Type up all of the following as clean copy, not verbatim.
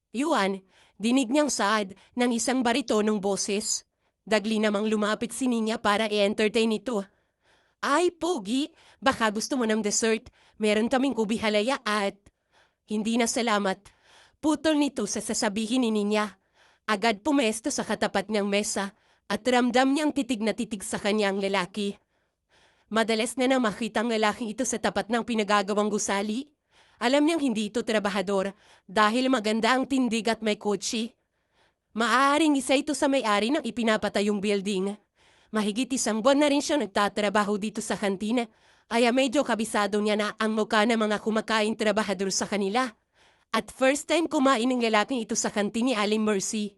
Yuan, dinig niyang saad ng isang baritonong boses. Dagli namang lumapit si Ninya para i-entertain ito. Ay, Pogi, baka gusto mo ng dessert. Meron kaming ubi halaya at... Hindi na salamat. Putol nito sa sasabihin ni Ninya. Agad pumesto sa katapat niyang mesa at ramdam niyang titig na titig sa kanyang lalaki. Madalas na makita ang lalaking ito sa tapat ng pinagagawang gusali. Alam niyang hindi ito trabahador dahil maganda ang tindig at may kotse. Maaaring isa ito sa may-ari ng ipinapatayong building. Mahigit 1 buwan na rin siya nagtatrabaho dito sa kantina, kaya medyo kabisado niya na ang mukha ng mga kumakain trabahador sa kanila. At first time kumain ng lalaking ito sa kantin ni Aling Mercy.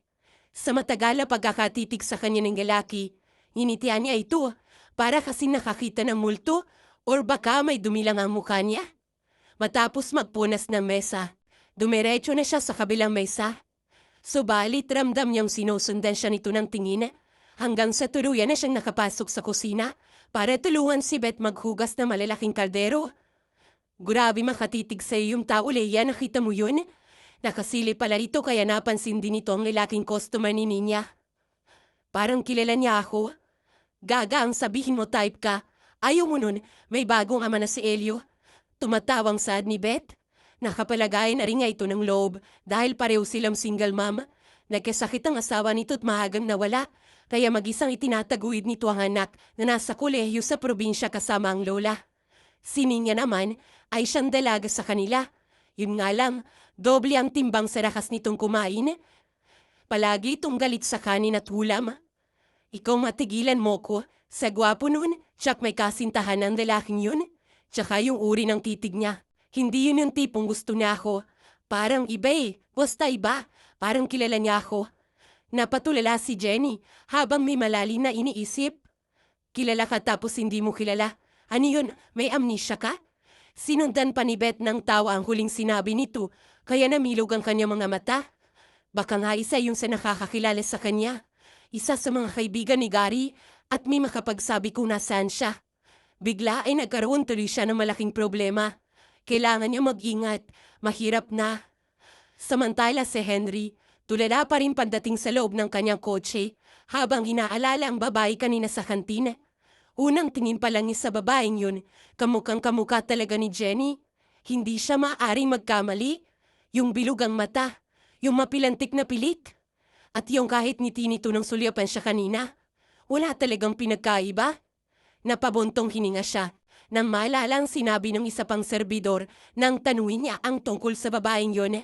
Sa matagal na pagkakatitig sa kanya ng lalaki, initian niya ito para kasi nakakita ng multo or baka may dumilang ang mukha niya. Matapos magpunas ng mesa, dumiretso na siya sa kabilang mesa. Subalit ramdam niyang sinusundan siya nito ng tingin hanggang sa tuluyan na siyang nakapasok sa kusina para tulungan si Beth maghugas ng malalaking kaldero. Grabe makatitig sa iyo yung tao, Leia, nakita mo yun? Nakasili pala rito kaya napansin din ito ang lalaking customer ni Ninya. Parang kilala niya ako. Gaga ang sabihin mo type ka. Ayaw mo nun, may bagong ama na si Elio. Tumatawang sad ni Beth. Nakapalagay na rin nga ito ng loob dahil pareho silang single mom. Nagkasakit ang asawa nito at mahagang nawala. Kaya mag-isang itinataguid nito ang anak na nasa kolehiyo sa probinsya kasama ang lola. Si Ninya naman ay siyang dalaga sa kanila. Yun nga lang, doble ang timbang sa rakas nitong kumain. Palagi itong galit sa kanin at ulam. Ikaw matigilan mo ko, sa gwapo nun, tsak may kasintahan ng lalaking yun. Tsaka yung uri ng titig niya. Hindi yun yung tipong gusto niya ako. Parang iba basta iba. Parang kilala niya ako. Napatulala si Jenny habang may malalim na iniisip. Kilala ka tapos hindi mo kilala. Ano yun, may amnesia ka? Sinundan pa ni Beth ng tawa ang huling sinabi nito, kaya namilog ang kanyang mga mata. Baka nga isa yung sa nakakakilala sa kanya. Isa sa mga kaibigan ni Gary at may makapagsabi kung nasaan siya. Bigla ay nagkaroon tuloy siya ng malaking problema. Kailangan niya mag-ingat, mahirap na. Samantala si Henry, tulala pa rin pagdating sa loob ng kanyang kotse habang inaalala ang babae kanina sa kantina. Unang tingin pa lang niya sa babaeng yun, kamukhang kamukha talaga ni Jenny. Hindi siya maaaring magkamali. Yung bilog ang mata, yung mapilantik na pilik. At yung kahit ngiti nito nang sulyapan siya kanina, wala talagang pinagkaiba. Napabuntong hininga siya nang maalala ang sinabi ng isa pang serbidor nang tanungin niya ang tungkol sa babaeng yun.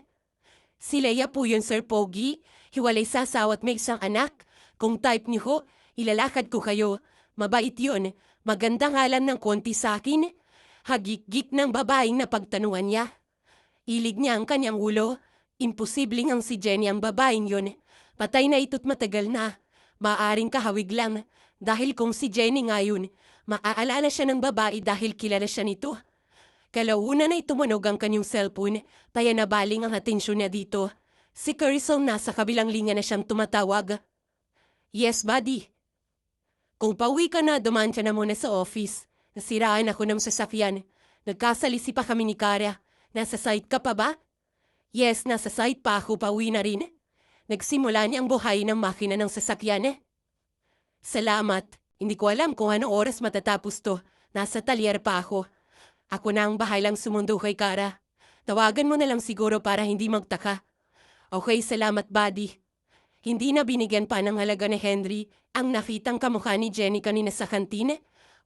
Si Leia po yun, Sir Pogi. Hiwalay sa asawa at may isang anak. Kung type niyo ho, ilalakad ko kayo. Mabait yun. Maganda nga lang ng konti sa akin. Hagik-gik ng babaeng napagtanungan niya. Ilig niya ang kanyang ulo. Imposibleng ang si Jenny ang babaeng yun. Patay na ito't matagal na. Maaring kahawig lang. Dahil kung si Jenny nga yun, maaalala siya ng babae dahil kilala siya nito. Kalaunan ay tumunog ang kanyang cellphone, kaya nabaling ang atensyon niya dito. Si Carson nasa kabilang linya na siyang tumatawag. Yes, buddy. Kung pauwi ka na, dumaan ka na muna sa office. Nasiraan ako ng sasakyan. Nagkasalisi pa kami ni Kara. Nasa site ka pa ba? Yes, nasa site pa ako, pauwi na rin. Nagsimula niya ang buhayin ng makina ng sasakyan. Salamat. Hindi ko alam kung anong oras matatapos to. Nasa talyer pa ako. Ako na ang bahalang sumundo kay Kara. Tawagan mo na lang siguro para hindi magtaka. Okay, salamat, buddy. Hindi na binigyan pa ng halaga ni Henry ang nakitang kamukha ni Jenny kanina sa kantina.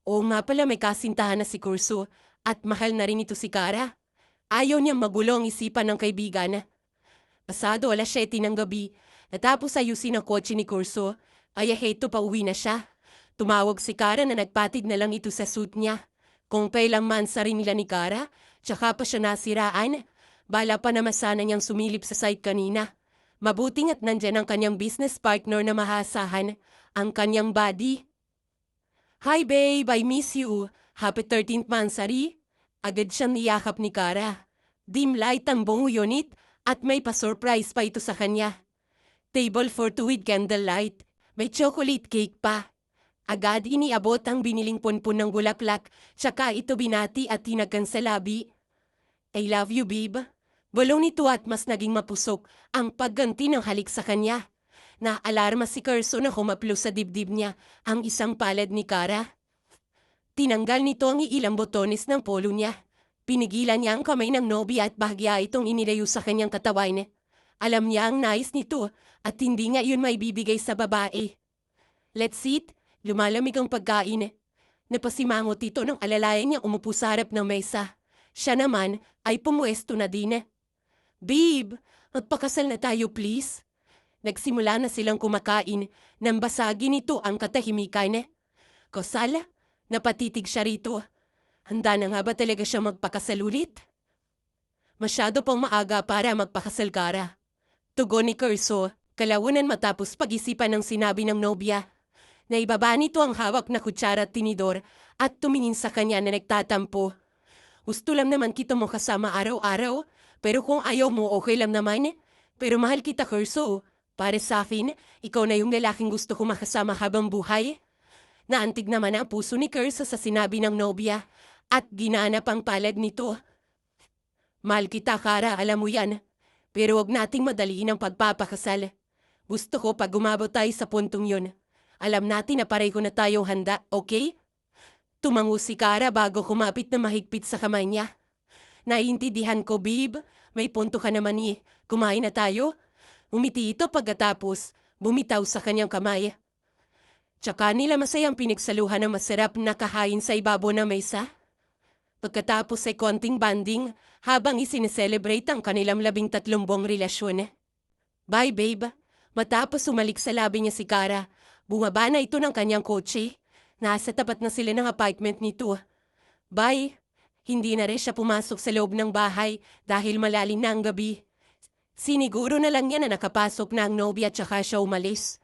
O nga pala may kasintahan na si Curso at mahal na rin ito si Kara. Ayaw niyang magulo ang isipan ng kaibigan. Pasado 7:00 ng gabi, natapos ayusin ang kotse ni Curso, kaya heto pauwi na siya. Tumawag si Kara na nagpatid na lang ito sa suit niya. Kung kailang mansa rin nila ni Kara, tsaka pa siya nasiraan. Bala pa naman sana niyang sumilip sa site kanina. Mabuting at nandyan ang kanyang business partner na mahasahan, ang kanyang buddy. Hi babe, I miss you. Happy 13th Mansari. Agad siyang niyakap ni Kara. Dim light ang buong unit at may pa-surprise pa ito sa kanya. Table for two with candlelight. May chocolate cake pa. Agad iniabot ang biniling punpun ng bulaklak, tsaka ito binati at tinagkan sa labi. I love you, babe. Bulong nito at mas naging mapusok ang pagganti ng halik sa kanya. Naalarma si Curso na humaplo sa dibdib niya ang isang palad ni Kara. Tinanggal nito ang ilang botones ng polo niya. Pinigilan niya ang kamay ng nobya at bahagya itong inilayo sa kanyang katawan. Alam niya ang nais nito at hindi nga yun may bibigay sa babae. Let's eat. Lumalamig ang pagkain. Napasimangot ito nang alalayan niya umupo sa harap ng mesa. Siya naman ay pumuesto na din. Babe, magpakasal na tayo please. Nagsimula na silang kumakain nang basagin nito ang katahimikan. Kosala, napatitig siya rito. Handa na nga ba talaga siya magpakasal ulit? Masyado pang maaga para magpakasal, Kara. Tugon ni Curso, kalaunan matapos pag-isipan ng sinabi ng nobya. Naibaba nito ang hawak na kutsara at tinidor at tumingin sa kanya na nagtatampo. Gusto lang naman kita mo kasama araw-araw, pero kung ayaw mo okay lang naman. Pero mahal kita, Curso. Para sa akin, ikaw na yung lalaking gusto ko makasama habang buhay. Naantig naman ang puso ni Curso sa sinabi ng nobya at ginanap ang palad nito. Mahal kita, Kara, alam mo yan. Pero wag nating madaliin ang pagpapakasal. Gusto ko pag umabot tayo sa puntong yun. Alam natin na pareho na tayong handa, okay? Tumango si Kara bago kumapit na mahigpit sa kamay niya. Naiintindihan ko, babe. May punto ka naman eh. Kumain na tayo? Umiti ito pagkatapos bumitaw sa kanyang kamay. Tsaka nila masayang pinagsaluhan ng masarap na kahain sa ibabaw ng mesa. Pagkatapos ay konting banding habang isineselebrate ang kanilang 13 buwang relasyon. Bye, babe. Matapos umalik sa labi niya si Kara, bumaba na ito ng kanyang kotse. Nasa tapat na sila ng apartment nito. Bye. Hindi na rin siya pumasok sa loob ng bahay dahil malalim na ang gabi. Siniguro na lang niya na nakapasok na ang nobya at saka siya umalis.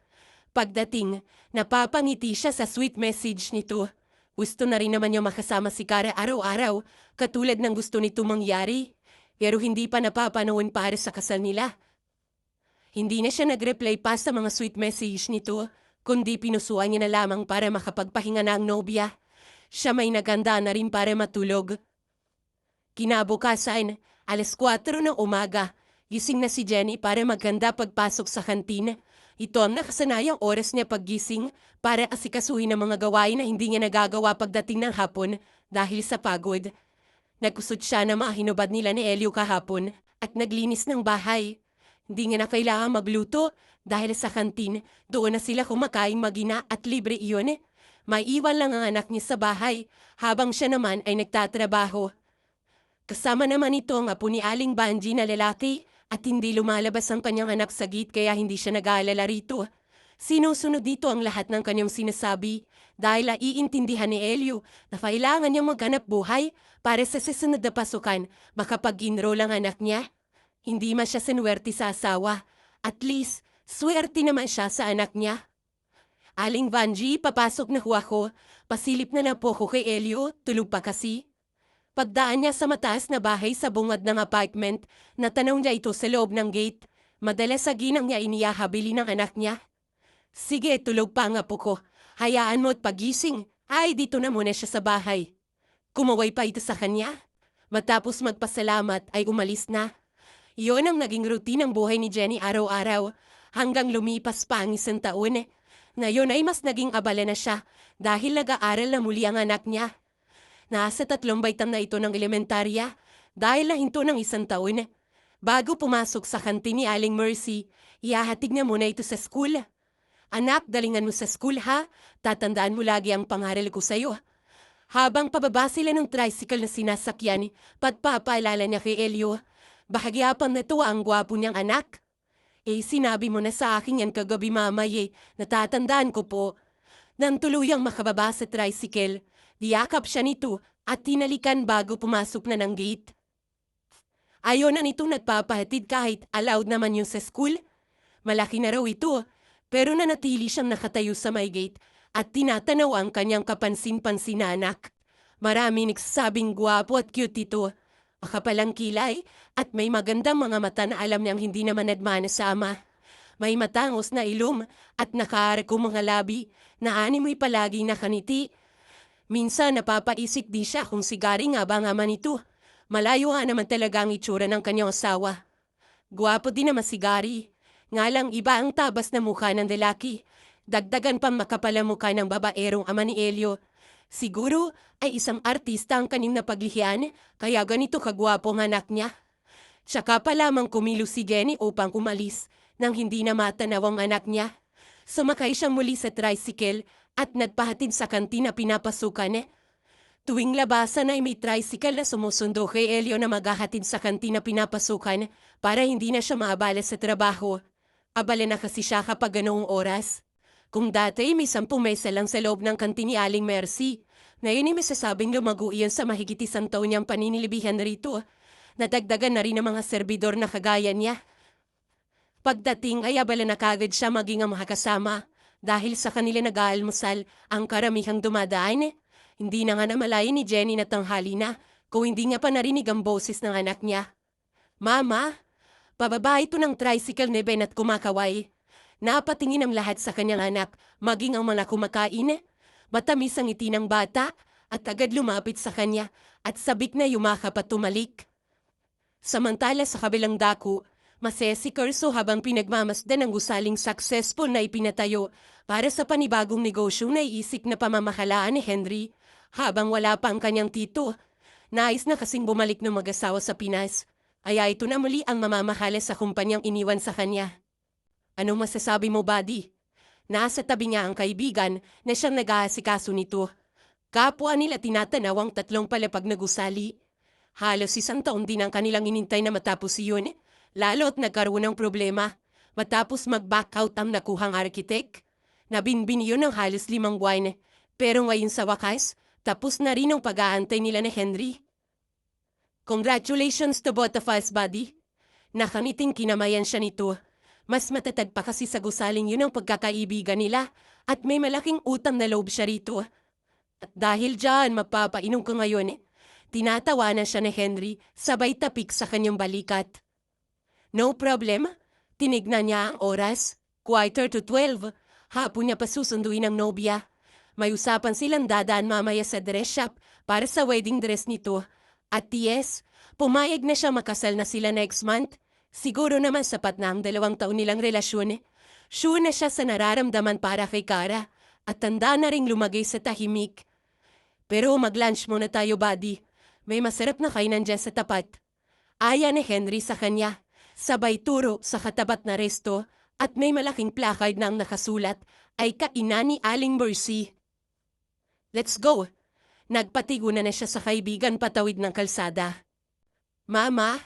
Pagdating, napapangiti siya sa sweet message nito. Gusto na rin naman niya makasama si Kara araw-araw, katulad ng gusto nito mangyari. Pero hindi pa napapanahon para sa kasal nila. Hindi na siya nag-reply pa sa mga sweet message nito, kundi pinusuan niya na lamang para makapagpahinga na ang nobya. Siya may naganda na rin para matulog. Kinabukasan, 4:00 ng umaga, gising na si Jenny para maganda pagpasok sa kantin. Ito ang nakasanayang oras niya paggising para asikasuhin ang mga gawain na hindi niya nagagawa pagdating ng hapon dahil sa pagod. Nagkusot siya na mahinubad nila ni Elio kahapon at naglinis ng bahay. Hindi niya na kailangan magluto dahil sa kantin doon na sila kumakain magina at libre iyon. May iwan lang ang anak niya sa bahay habang siya naman ay nagtatrabaho. Kasama naman ito ang apo ni Aling Banji na lalaki at hindi lumalabas ang kanyang anak sa gate kaya hindi siya nag-aalala rito. Sinusunod dito ang lahat ng kanyang sinasabi dahil naiintindihan ni Elio na kailangan niyang maghanap buhay para sa susunod na pasukan makapag-enroll ang anak niya. Hindi man siya sinuwerte sa asawa. At least, swerte naman siya sa anak niya. Aling Banji, papasok na ho ako. Pasilip na po ko kay Elio, tulog pa kasi. Pagdaan niya sa mataas na bahay sa bungad ng apartment, natanong niya ito sa loob ng gate. Madalas sa ginang niya iniyahabili ng anak niya. Sige, tulog pa nga po ko. Hayaan mo at pagising. Ay, dito na muna siya sa bahay. Kumaway pa ito sa kanya. Matapos magpasalamat ay umalis na. Iyon ang naging routine ng buhay ni Jenny araw-araw hanggang lumipas pa ang 1 taon. Ngayon ay mas naging abala na siya dahil nag-aaral na muli ang anak niya. Nasa 3 baitan na ito ng elementarya dahil nahinto ng 1 taon. Bago pumasok sa kantin ni Aling Mercy, ihahatid niya muna ito sa school. Anak, dalingan mo sa school ha. Tatandaan mo lagi ang pangaral ko sa'yo. Habang pababa sila ng tricycle na sinasakyan, pagpapaalala niya kay Elio, bahagyapan na ito ang gwapo niyang anak. Sinabi mo na sa akin yan kagabi mamay natatandaan ko po. Nang tuluyang makababa sa tricycle, diyakap siya nito at tinalikan bago pumasok na ng gate. Ayaw na nito nagpapahatid kahit allowed naman yung sa school. Malaki na raw ito, pero nanatili siyang nakatayo sa may gate at tinatanaw ang kanyang kapansin-pansin na anak. Marami nagsasabing gwapo at cute ito. Makapalang kilay at may magandang mga mata na alam niyang hindi naman nagmana sa ama. May matangos na ilong at nakaarako mga labi na animoy palagi nakaniti. Minsan napapaisip di siya kung sigari nga ba nga man ito. Malayo nga naman talaga ang itsura ng kanyang asawa. Gwapo din naman si Gary. Nga lang iba ang tabas na mukha ng lalaki. Dagdagan pang makapal ang mukha ng babaerong ama ni Elio. Siguro ay isang artista ang kanyang napaglihian, kaya ganito kagwapo ang anak niya. Tsaka pa lamang kumilos si Jenny upang umalis nang hindi na matanaw ang anak niya. Sumakay siyang muli sa tricycle at nagpahatid sa kantina pinapasukan. Tuwing labasan ay may tricycle na sumusundo kay Elio na maghahatid sa kantina pinapasukan para hindi na siya maabala sa trabaho. Abala na kasi siya kapag ganoong oras. Kung dati may 10 mesa lang sa loob ng kantin ni Aling Mercy, ngayon ay masasabing lumago iyan sa mahigit 1 taon niyang paninilibihan rito. Nadagdagan na rin ang mga serbidor na kagaya niya. Pagdating ay abala na kagad siya maging ang mga kasama dahil sa kanila nag-aalmusal ang karamihang dumadaan. Hindi na nga namalayan ni Jenny na tanghali na kung hindi nga pa narinig ang boses ng anak niya. Mama, pababa ito ng tricycle ni Ben at kumakaway. Napatingin ang lahat sa kanyang anak, maging ang mga kumakain. Matamis ang ngiti ng bata at agad lumapit sa kanya at sabik na yumakap at tumalik. Samantala sa kabilang dako, masaya si Curso habang pinagmamasdan ang gusaling successful na ipinatayo para sa panibagong negosyo na iisik na pamamahalaan ni Henry. Habang wala pa ang kanyang tito, nais na kasing bumalik ng mag-asawa sa Pinas, kaya ito na muli ang mamamahala sa kumpanyang iniwan sa kanya. Anong masasabi mo, buddy? Nasa tabi niya ang kaibigan na siyang nag-aasikaso nito. Kapwa nila tinatanaw ang 3 palapag na gusali. Halos 1 taon din ang kanilang inintay na matapos iyon, lalo't nagkaroon ng problema. Matapos mag-back out ang nakuhang arkitek, nabinbin yun ng halos 5 buwan. Pero ngayon sa wakas, tapos na rin ang pag-aantay nila ni Henry. Congratulations to both of us, buddy. Nakaniting kinamayan siya nito. Mas matatag pa kasi sa gusaling yun ang pagkakaibigan nila at may malaking utang na loob siya rito. At dahil dyan, mapapainom ko ngayon. Tinatawanan siya ni Henry, sabay tapik sa kanyang balikat. No problem. Tinignan niya ang oras. 11:45. Hapon niya pa susunduin ang nobya. May usapan silang dadaan mamaya sa dress shop para sa wedding dress nito. At yes, pumayag na siya makasal na sila next month. Siguro naman sapat na ang 2 taon nilang relasyon. Sure na siya sa nararamdaman para kay Kara at tanda na ring lumagay sa tahimik. Pero mag-lunch muna tayo, buddy. May masarap na kainan dyan sa tapat. Aya ni Henry sa kanya. Sabay turo sa katapat na resto at may malaking placard na ang nakasulat ay kainan ni Aling Mercy. Let's go! Nagpatigunan na siya sa kaibigan patawid ng kalsada. Mama,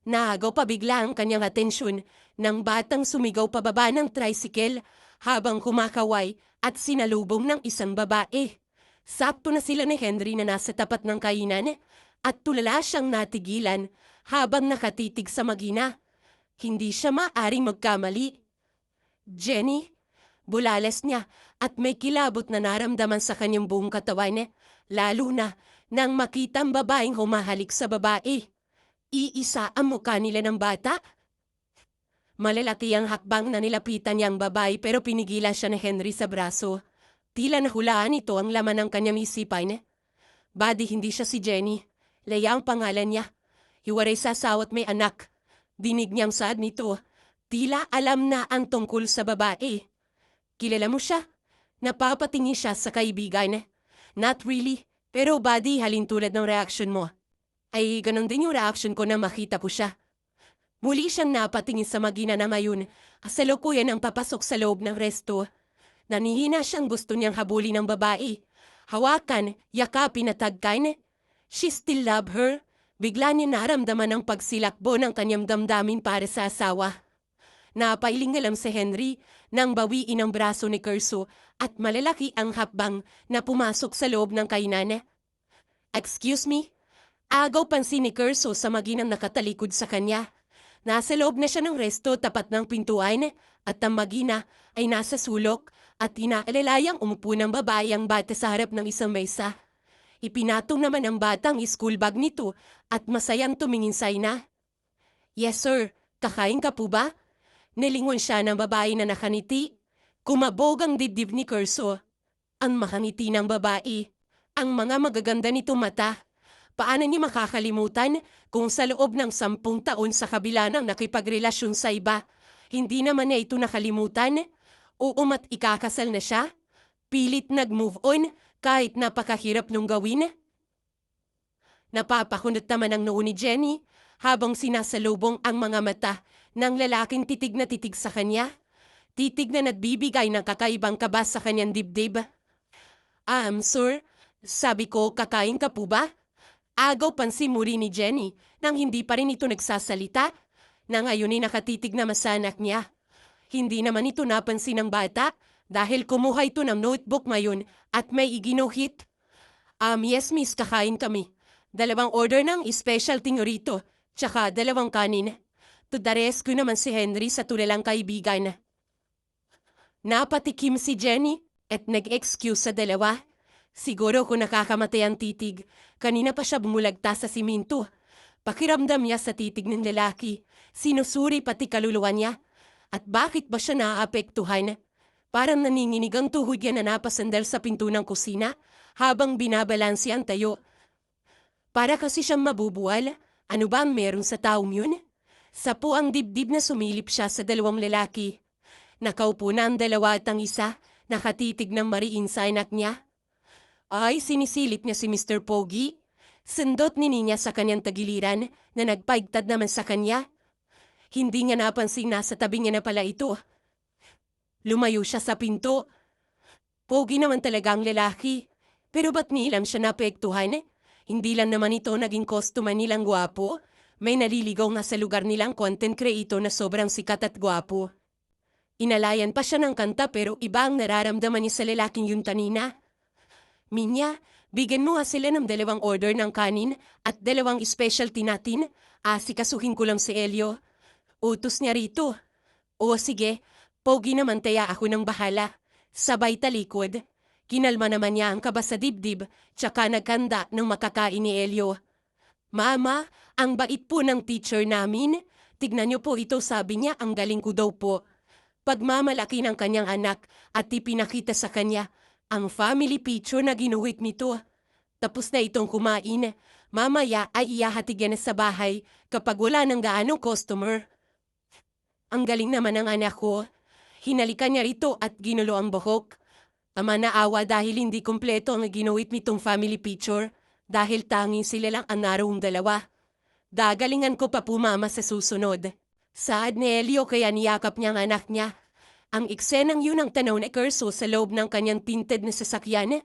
naagaw pa bigla ang kanyang atensyon ng batang sumigaw pababa ng tricycle habang kumakaway at sinalubong ng isang babae. Sakto na sila ni Henry na nasa tapat ng kainan at tulala siyang natigilan habang nakatitig sa magina. Hindi siya maaring magkamali. Jenny, bulalas niya at may kilabot na naramdaman sa kanyang buong katawan, lalo na nang makita ang babaeng humahalik sa babae. Iisa ang mukha nila ng bata. Malalaki ang hakbang na nilapitan niyang babae pero pinigilan siya ni Henry sa braso. Tila nahulaan ito ang laman ng kanyang isipan. Buddy, hindi siya si Jenny. Leia ang pangalan niya. Hiwalay sa asawa at may anak. Dinig niyang saad nito. Tila alam na ang tungkol sa babae. Kilala mo siya? Napapatingin siya sa kaibigan. Not really, pero buddy, halin tulad ng reaction mo. Ay ganon din yung reaction ko na makita ko siya. Muli siyang napatingin sa magina na mayon, kasalukuyan ang papasok sa loob ng resto. Nanihina siyang gusto niyang habulin ng babae. Hawakan, yakapin at tagkan. She still love her. Bigla niya naramdaman ang pagsilakbo ng kanyang damdamin para sa asawa. Napailing alam si Henry nang bawiin ang braso ni Curso at malalaki ang hakbang na pumasok sa loob ng kainan. Excuse me? Agaw pansin ni Curso sa maginang nakatalikod sa kanya. Nasa loob na siya ng resto tapat ng pintuan at ang magina ay nasa sulok at inaalalayang umupo ng babae ang bata sa harap ng isang mesa. Ipinatong naman ang batang school bag nito at masayang tumingin sa ina. Yes sir, kakain ka po ba? Nilingon siya ng babae na nakaniti. Kumabog ang dibdib ni Curso. Ang makangiti ng babae. Ang mga magaganda nito mata. Paano niya makakalimutan kung sa loob ng 10 taon sa kabila ng nakipagrelasyon sa iba, hindi naman niya ito nakalimutan? Uumat ikakasal na siya? Pilit nag-move on kahit napakahirap nung gawin? Napapakunot naman ang noo ni Jenny habang sinasalubong ang mga mata ng lalaking titig na titig sa kanya. Titig na nagbibigay ng kakaibang kaba sa kanyang dibdib. Sir, sabi ko, kakain ka po ba? Agaw pansimuri ni Jenny nang hindi pa rin ito nagsasalita. Na ngayon ay nakatitig na masanak niya. Hindi naman ito napansin ng bata dahil kumuha ito ng notebook ngayon at may iginuhit. Yes miss, kakain kami. 2 order ng specialty rito, tsaka 2 kanin. To the rescue naman si Henry sa tulalang kaibigan. Napatikim si Jenny at nag-excuse sa 2. Siguro kung nakakamatay ang titig, kanina pa siya bumulagta sa siminto. Pakiramdam niya sa titig ng lalaki, sinusuri pati kaluluwa niya. At bakit ba siya naaapektuhan? Parang naninginig ang tuhod niya na napasandal sa pinto ng kusina habang binabalansi ang tayo. Para kasi siyang mabubuwal. Ano ba ang meron sa taong yun? Sapo ang dibdib na sumilip siya sa 2 lalaki. Nakaupo na ang 2 at ang isa, nakatitig ng mariin sa anak niya. Ay, sinisilip niya si Mr. Pogi. Sundot ni niya sa kanyang tagiliran na nagpaigtad naman sa kanya. Hindi niya napansin na sa tabi niya na pala ito. Lumayo siya sa pinto. Pogi naman talaga ang lalaki. Pero ba't nilang siya naapektuhan? Hindi lang naman ito naging kostuman nilang gwapo. May naliligaw nga sa lugar nilang content creator na sobrang sikat at gwapo. Inalayan pa siya ng kanta pero iba ang nararamdaman niya sa lalaking yun kanina. Minya, bigyan mo nga sila ng 2 order ng kanin at 2 specialty natin. Asikasuhin ko lang si Elio. Utos niya rito. O sige, Pogi naman taya ako ng bahala. Sabay talikod. Kinalma naman niya ang kaba sa dibdib, tsaka nagkanda ng makakain ni Elio. Mama, ang bait po ng teacher namin. Tignan niyo po ito, sabi niya, ang galing ko daw po. Pagmamalaki ng kanyang anak at ipinakita sa kanya ang family picture na ginuhit nito. Tapos na itong kumain. Mamaya ay ihahatid yan sa bahay kapag wala ng gaanong customer. Ang galing naman ng anak ko. Hinalikan niya rito at ginulo ang buhok. Ama na awa dahil hindi kumpleto ang ginuhit nitong family picture dahil tanging sila lang ang naroong 2. Dagalingan ko pa po mama sa susunod. Saad ni Elio kaya niyakap niya ang anak niya. Ang eksenang yun ang tanaw na Curso sa loob ng kanyang tinted na sasakyan.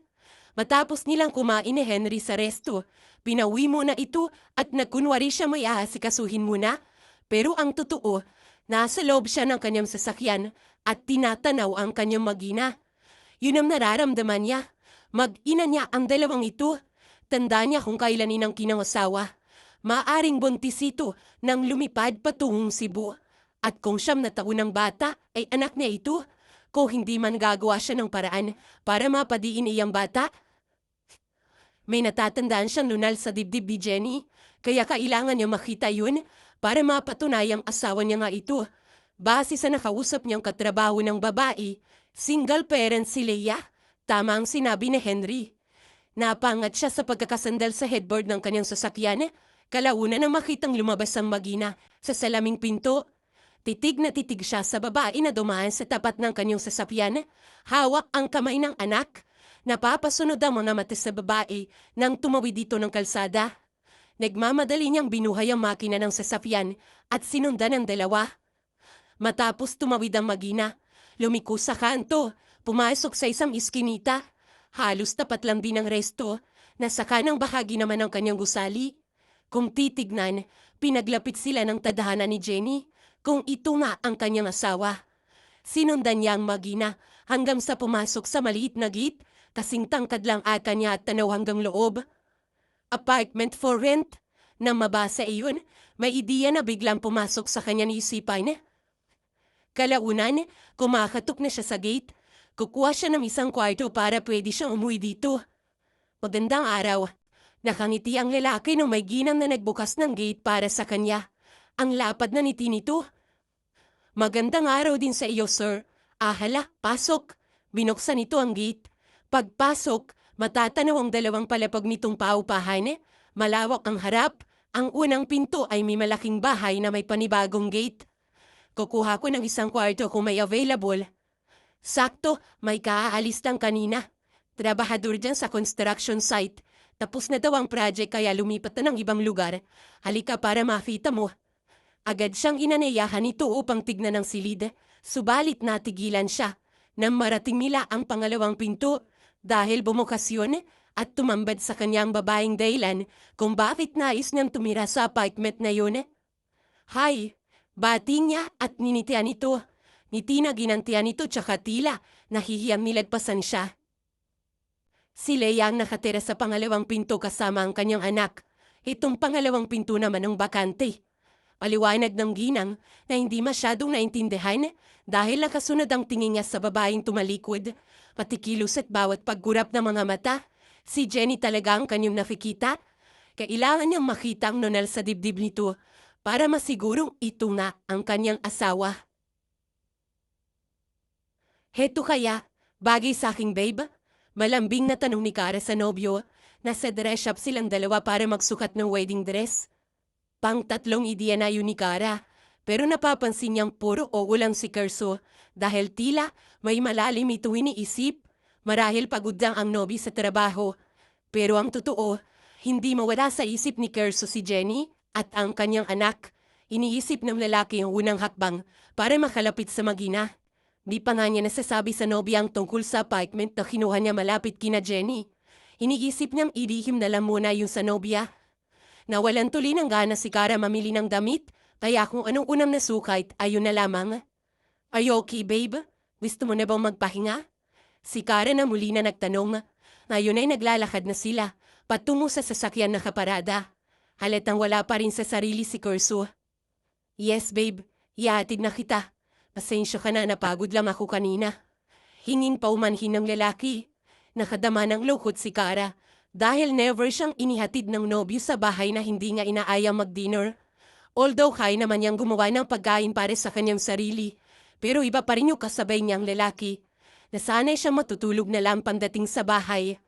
Matapos nilang kumain ni Henry sa resto, pinawi muna ito at nagkunwari siya may ahasikasuhin muna. Pero ang totoo, nasa loob siya ng kanyang sasakyan at tinatanaw ang kanyang magina. Yun ang nararamdaman niya. Mag-ina niya ang 2 ito. Tanda niya kung kailan inang kinangasawa. Maaring buntis ito nang lumipad patungong Cebu. At kung 9 na taon ng bata ay anak niya ito, kung hindi man gagawa siya ng paraan para mapadiin iyang bata. May natatandaan siyang lunal sa dibdib ni Jenny, kaya kailangan niya makita yun para mapatunayang asawa niya nga ito. Base sa nakausap niyang katrabaho ng babae, single parent si Leia, tama ang sinabi ni Henry. Napangat siya sa pagkakasandal sa headboard ng kanyang sasakyan. Kalauna na makitang lumabas ang magina sa salaming pinto. Titig na titig siya sa babae na dumaan sa tapat ng kanyang sasakyan. Hawak ang kamay ng anak. Napapasunod ang mga mata sa babae nang tumawid dito ng kalsada. Nagmamadali niyang binuhay ang makina ng sasakyan at sinundan ng 2. Matapos tumawid ang magina, lumiko sa kanto, pumasok sa isang iskinita. Halos tapat lang din ang resto, nasa kanang bahagi naman ng kanyang gusali. Kung titignan, pinaglapit sila ng tadhana ni Jenny kung ito nga ang kanyang asawa. Sinundan niya ang magina hanggang sa pumasok sa maliit na gate, kasing tangkad lang ata niya at tanaw hanggang loob. Apartment for rent. Nang mabasa iyon, may ideya na biglang pumasok sa kanya ni isipan. Kalaunan, kumakatok na siya sa gate. Kukuha siya ng isang kwarto para pwede siyang umuwi dito. Magandang araw. Nakangiti ang lalaki nung may ginang na nagbukas ng gate para sa kanya. Ang lapad na ngiti nito. Magandang araw din sa iyo, sir. Hala, pasok. Binuksan nito ang gate. Pagpasok, matatanaw ang 2 palapag nitong paupahan. Malawak ang harap. Ang unang pinto ay may malaking bahay na may panibagong gate. Kukuha ko ng isang kwarto kung may available. Sakto, may kaaalis lang kanina. Trabahador dyan sa construction site. Tapos na daw ang project kaya lumipat na ng ibang lugar. Halika para makita mo. Agad siyang inanayahan ito upang tignan ng silid. Subalit natigilan siya nang marating nila ang pangalawang pinto dahil bumukas yun at tumambad sa kanyang babaeng dahilan kung bakit nais niyang tumira sa apartment na yun. Hay! Bati niya at ninitian ito. Ngiti na ginantian ito tsaka tila nahihiyang nilagpasan siya. Si Leia ang nakatira sa pangalawang pinto kasama ang kanyang anak. Itong pangalawang pinto naman ang bakante. Paliwanag ng ginang na hindi masyadong naintindihan dahil nakasunod ang tingin niya sa babaeng tumalikod. Pati kilos at bawat paggurap ng mga mata. Si Jenny talaga ang kanyang nakikita. Kailangan niyang makita ang nonal sa dibdib nito para masigurong ito na ang kanyang asawa. Heto kaya, bagay sa aking babe? Malambing na tanong ni Kara sa nobyo. Nasa dress shop silang dalawa para magsukat ng wedding dress. Pang-tatlong ideya na yun ni Kara. Pero napapansin niyang puro o ulang si Kerso dahil tila may malalim ito iniisip. Marahil pagod lang ang nobby sa trabaho. Pero ang totoo, hindi mawala sa isip ni Kerso si Jenny at ang kanyang anak. Iniisip ng lalaki ang unang hakbang para makalapit sa magina. Di pa nga niya nasasabi sa nobya ang tungkol sa apartment na kinuha niya malapit kina Jenny. Iniisip niyang ilihim na lang muna yung sa nobya. Nawalan tuloy ng gana si Kara mamili ng damit, kaya kung anong unang nasukait, ayun na lamang. Are you okay, babe? Gusto mo na bang magpahinga? Si Kara na muli na nagtanong. Ngayon ay naglalakad na sila, patungo sa sasakyan na kaparada. Halatang wala pa rin sa sarili si Kerso. Yes, babe. Ihatid na kita. Pasensya ka na, napagod lang ako kanina. Hingin pa umanhin ng lalaki. Nakadama ng lukot si Kara dahil never siyang inihatid ng nobyo sa bahay na hindi nga inaayang mag-dinner. Although kaya naman niyang gumawa ng pagkain para sa kanyang sarili, pero iba pa rin yung kasabay niyang lalaki. Nasanay siyang matutulog na lang pandating sa bahay.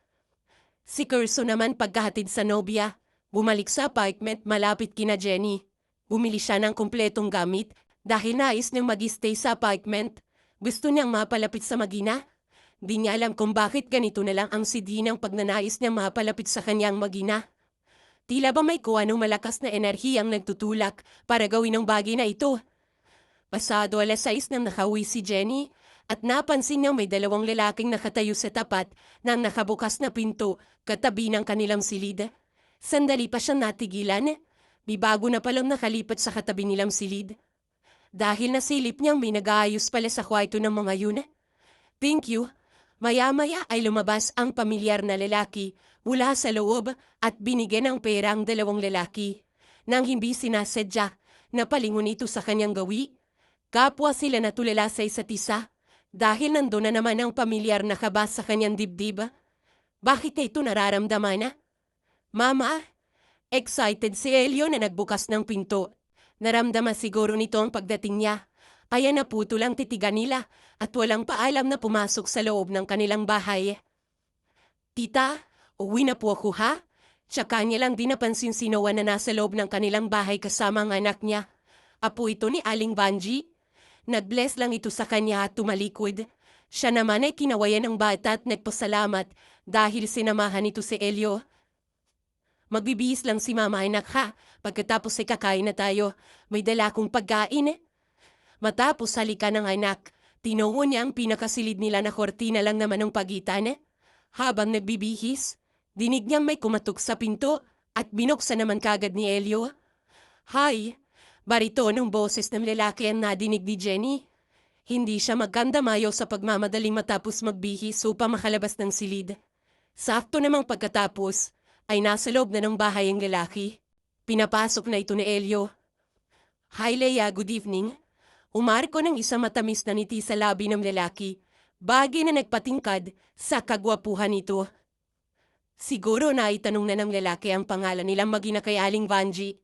Si Kerso naman pagkahatid sa nobya, bumalik sa apartment malapit kina Jenny. Bumili siya ng kumpletong gamit dahil nais niyang mag-stay sa apartment. Gusto niyang mapalapit sa magina. Di niya alam kung bakit ganito na lang ang sidinang pagnanais niyang mapalapit sa kanyang magina. Tila ba may kuha ng malakas na enerhiyang nagtutulak para gawin ang bagay na ito. Pasado 6:00 nang nakauwi si Jenny at napansin niyang may dalawang lalaking nakatayo sa tapat ng nakabukas na pinto katabi ng kanilang silid. Sandali pa siyang natigilan. Bibago na palang nakalipat sa katabi nilang silid. Dahil nasilip niyang may nag-aayos pala sa kwarto ng mga yun. Thank you. Maya-maya ay lumabas ang pamilyar na lalaki mula sa loob at binigyan ng pera ang dalawang lalaki. Nang hindi sinasadya, napalingon ito sa kanyang gawi. Kapwa sila natulala sa isa't isa dahil nandun na naman ang pamilyar na kaba sa kanyang dibdib. Bakit ito nararamdaman na? Mama, excited si Elio na nagbukas ng pinto. Naramdaman siguro nito ang pagdating niya. Kaya naputo lang titigan nila at walang paalam na pumasok sa loob ng kanilang bahay. Tita, uwi na po ako ha? Tsaka niya lang din napansin si Noah na nasa loob ng kanilang bahay kasama ang anak niya. Apo ito ni Aling Banji. Nag-bless lang ito sa kanya at tumalikod. Siya naman ay kinawayan ng bata at nagpasalamat dahil sinamahan ito si Elio. Magbibihis lang si mama anak ha. Pagkatapos ay kakain na tayo. May dala kong pagkain. Matapos halika ng anak, tinungo niya ang pinakasilid nila na kortina lang naman ng pagitan. Habang nagbibihis, dinig niyang may kumatok sa pinto at binuksan naman kagad ni Elio. Hay! Baritonong boses ng lalaki ang nadinig ni Jenny. Hindi siya magkandamayo sa pagmamadaling matapos magbihis upang makalabas ng silid. Sakto namang pagkatapos, ay nasa loob na ng bahay ang lalaki. Pinapasok na ito ni Elio. Hi Leia, good evening. Umarko ng isang matamis na ngiti sa labi ng lalaki, bagay na nagpatingkad sa kagwapuhan nito. Siguro na itanong na ng lalaki ang pangalan nilang magina kay Aling Banji.